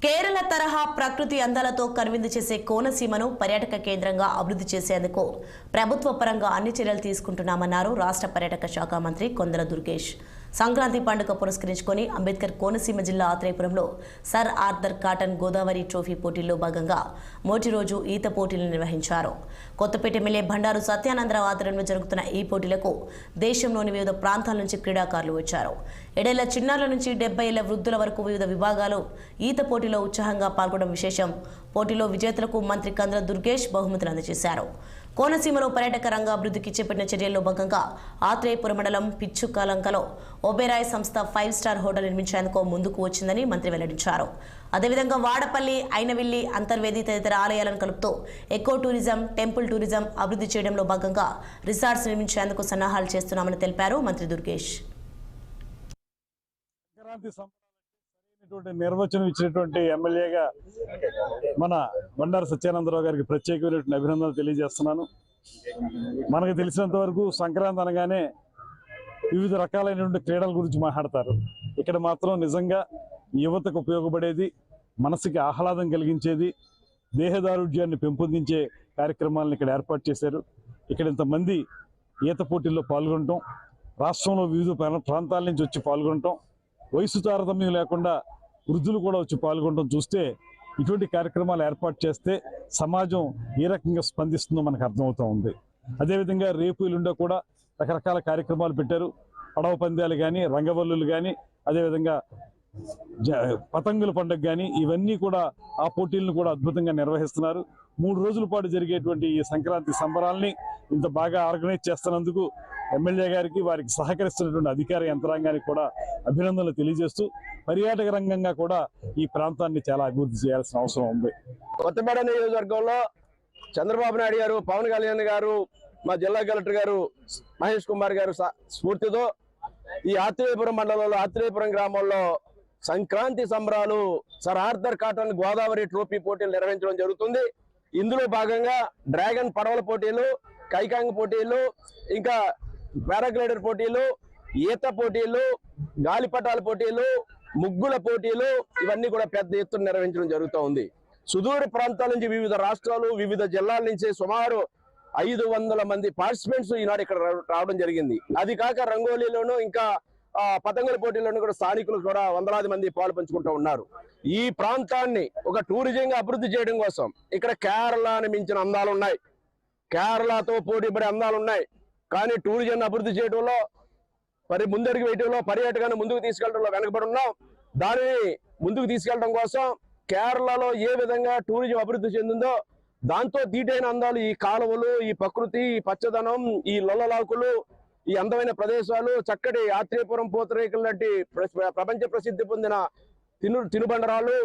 కేరళ తరహా ప్రకృతి అందాలతో కనువిందు చేసే కోనసీమను పర్యాటక కేంద్రంగా అభివృద్ధి చేసేందుకు ప్రభుత్వ పరంగా అన్ని చర్యలు తీసుకుంటున్నామన్నారు రాష్ట్ర పర్యాటక శాఖ మంత్రి కొండల దుర్గేష్. సంక్రాంతి పండుగ పురస్కరించుకొని అంబేద్కర్ కోనసీమ జిల్లా ఆత్రేయపురంలో sir Arthur Cotton Godavari trophy పోటీల్లో భాగంగా మొదటి రోజు ఈత పోటీలు నిర్వహించారు. కొత్తపేట ఎమ్మెల్యే బండారు సత్యానందరావు ఆధ్వర్యంలో జరుగుతున్న ఈ పోటీలకు దేశంలోని వివిధ ప్రాంతాల నుంచి క్రీడాకారులు వచ్చారు. 7 ఏళ్ల చిన్నారుల నుంచి 70 ఏళ్ల వృద్ధుల వరకు వివిధ విభాగాలు ఈత పోటీలో ఉత్సాహంగా పాల్గొనడం విశేషం. పోటీలో విజేతలకు మంత్రి కొండల దుర్గేష్ బహుమతులు అందజేశారు. కోనసీమలో పర్యాటక రంగ అభివృద్ధికి చేపట్టిన చర్యల్లో భాగంగా ఆత్రేయపురం మండలం పిచ్చుకలంకలో ఒబెరాయ్ సంస్థ 5 స్టార్ హోటల్ నిర్మించేందుకు ముందుకు వచ్చిందని మంత్రి వెల్లడించారు. అదేవిధంగా వాడపల్లి, ఐనవిల్లి, అంతర్వేది తదితర ఆలయాలను కలుపుతూ ఎకో టూరిజం, టెంపుల్ టూరిజం అభివృద్ధి చేయడంలో భాగంగా రిసార్ట్స్ నిర్మించేందుకు సన్నాహాలు చేస్తున్నామని తెలిపారు మంత్రి దుర్గేష్. నిర్వచనం ఇచ్చినటువంటి ఎమ్మెల్యేగా మన బండారు సత్యానందరావు గారికి ప్రత్యేకమైనటువంటి అభినందనలు తెలియజేస్తున్నాను. మనకు తెలిసినంత వరకు సంక్రాంతి అనగానే వివిధ రకాలైనటువంటి క్రీడల గురించి మాట్లాడతారు. ఇక్కడ మాత్రం నిజంగా యువతకు ఉపయోగపడేది, మనసుకి ఆహ్లాదం కలిగించేది, దేహదారుఢ్యాన్ని పెంపొందించే కార్యక్రమాలను ఇక్కడ ఏర్పాటు చేశారు. ఇక్కడ ఇంతమంది ఈత పోటీల్లో పాల్గొనటం, రాష్ట్రంలో వివిధ ప్రాంతాల నుంచి వచ్చి పాల్గొనటం, వయసు తారతమ్యం లేకుండా వృద్ధులు కూడా వచ్చి పాల్గొనడం చూస్తే ఇటువంటి కార్యక్రమాలు ఏర్పాటు చేస్తే సమాజం ఏ రకంగా స్పందిస్తుందో మనకు అర్థమవుతూ ఉంది. అదేవిధంగా రేపు ఎల్లుండి కూడా రకరకాల కార్యక్రమాలు పెట్టారు. పడవ పందాలు కానీ, రంగవల్లులు కానీ, అదేవిధంగా పతంగుల పండుగ కానీ, ఇవన్నీ కూడా ఆ పోటీలను కూడా అద్భుతంగా నిర్వహిస్తున్నారు. 3 రోజుల పాటు జరిగేటువంటి ఈ సంక్రాంతి సంబరాల్ని ఇంత బాగా ఆర్గనైజ్ చేస్తున్నందుకు ఎమ్మెల్యే గారికి, వారికి సహకరిస్తున్నటువంటి అధికార యంత్రాంగానికి కూడా అభినందనలు తెలియజేస్తూ పర్యాటక రంగంగా కూడా ఈ ప్రాంతాన్ని చాలా అభివృద్ధి చేయాల్సిన అవసరం ఉంది. కొత్తపేట నియోజకవర్గంలో చంద్రబాబు నాయుడు గారు, పవన్ కళ్యాణ్ గారు, మా జిల్లా కలెక్టర్ గారు మహేష్ కుమార్ గారు స్ఫూర్తితో ఈ ఆత్రేయపురం మండలంలో ఆత్రేయపురం గ్రామంలో సంక్రాంతి సంబరాలు sir Arthur Cotton Godavari trophy పోటీలు నిర్వహించడం జరుగుతుంది. ఇందులో భాగంగా డ్రాగన్ పడవల పోటీలు, కైకాంగ్ పోటీలు, ఇంకా పారాగ్లైడర్ పోటీలు, ఈత పోటీలు, గాలిపటాల పోటీలు, ముగ్గుల పోటీలు, ఇవన్నీ కూడా పెద్ద ఎత్తున నిర్వహించడం జరుగుతూ ఉంది. సుదూర ప్రాంతాల నుంచి, వివిధ రాష్ట్రాలు, వివిధ జిల్లాల నుంచి సుమారు 500 మంది పార్టిసిపెంట్స్ ఈనాడు ఇక్కడ రావడం జరిగింది. అది కాక రంగోలీలోను, ఇంకా పతంగుల పోటీలోను కూడా స్థానికులు కూడా వందలాది మంది పాలు పంచుకుంటూ ఉన్నారు. ఈ ప్రాంతాన్ని ఒక టూరిజంగా అభివృద్ధి చేయడం కోసం ఇక్కడ కేరళని మించిన అందాలు ఉన్నాయి, కేరళతో పోటీపడే అందాలు ఉన్నాయి. కానీ టూరిజం అభివృద్ధి చేయడంలో, ముందడుగు వేయడంలో, పర్యాటకాన్ని ముందుకు తీసుకెళ్లడంలో వెనకబడి ఉన్నాం. దానిని ముందుకు తీసుకెళ్లడం కోసం కేరళలో ఏ విధంగా టూరిజం అభివృద్ధి చెందిందో దాంతో దీటైన అందాలు, ఈ కాలువలు, ఈ ప్రకృతి, ఈ పచ్చదనం, ఈ లొల్లలాకులు, ఈ అందమైన ప్రదేశాలు, చక్కటి ఆత్రేయపురం పూతరేకులు లాంటి ప్రపంచ ప్రసిద్ధి పొందిన తినుబండరాలు,